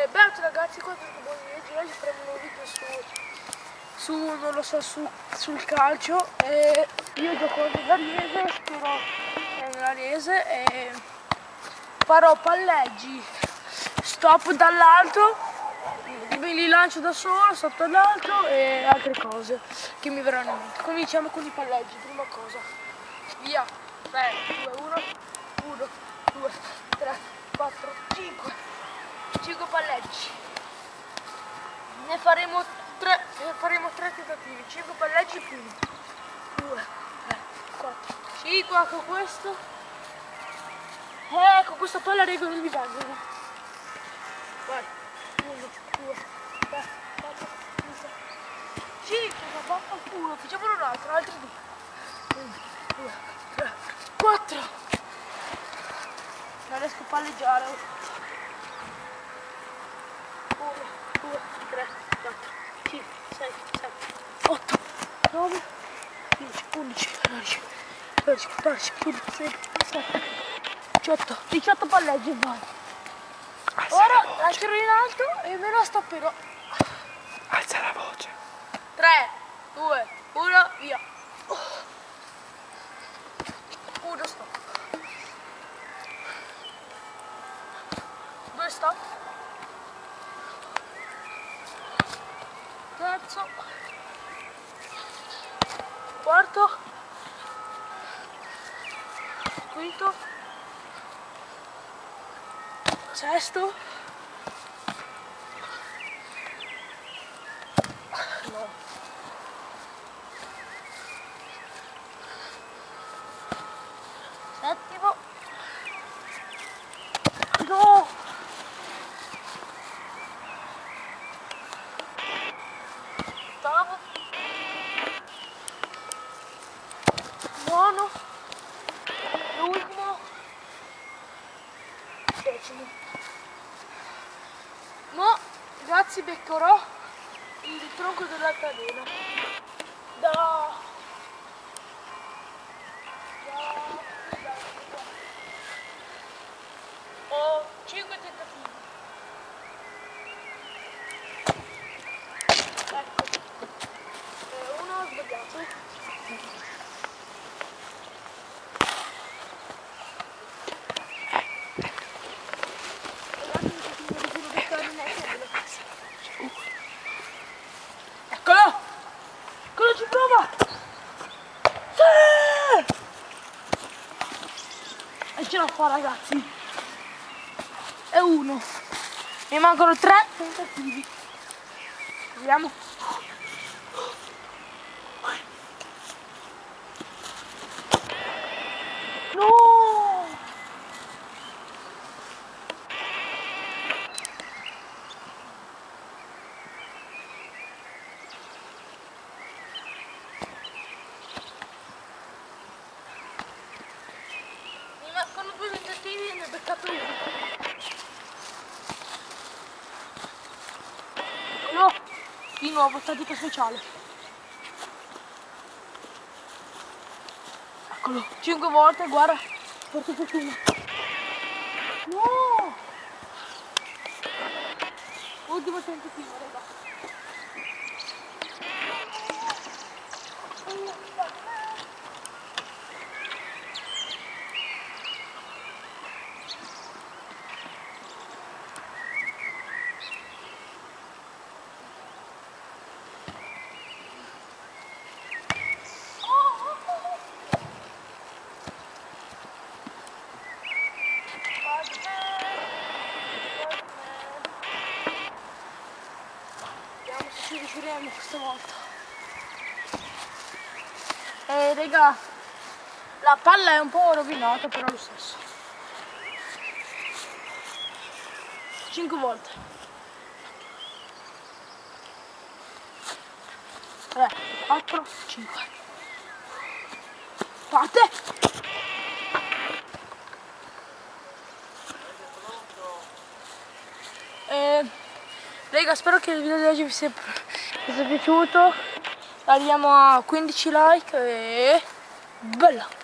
Beh ragazzi, qua oggi faremo un video non lo so, sul calcio. Io gioco nell'Ariese, spero nell'Ariese, e farò palleggi, stop dall'alto, me li lancio da solo, stop dall'alto e altre cose che mi verranno in mente. Cominciamo con i palleggi, prima cosa. Via, 3, 2, 1, 1, 2, 3, 4, 5. 5 palleggi. Ne faremo 3 tentativi. 5 palleggi più 1, 2, 3, 4, 5. Ecco questo. Con questa palla regole non mi vengono. Vai. 1, 2, 3, 4, 5. 5, ma vaffanculo. Facciamolo un altro, altri 2. 1, 2, 3, 4. Non riesco a palleggiare. 1, 2, 3, 4, 5, 6, 7, 8, 9, 10, 11, 12, 13, 14, 15, 16, 17, 18, 18 palleggi, vai. Ora lascerò in alto e me la stopperò. Alza la voce. 3, 2, 1, via. 1 stop. 2 stop. Terzo, quarto, quinto, sesto, no, settimo, no, ottavo, nono, ultimo, decimo. Mo ragazzi beccherò il tronco della catena ho 5 tentativi. Ecco, uno ho sbagliato. Eccolo! Eccolo, ci prova! Sì! E ce la fa ragazzi! È uno. Mi mancano 3 tentativi. Vediamo. No! Mi mancano 2 tentativi e ne ho beccato uno. No! Di nuovo, tattica speciale. Eccolo, 5 volte, guarda, porto fortuna. No! Ultimo tentativo, raga. Ci riusciremo questa volta. Raga, la palla è un po' rovinata, però lo stesso. 5 volte. 3, 4, 5. Parte! Raga, spero che il video di oggi vi sia piaciuto. Arriviamo a 15 like e bella!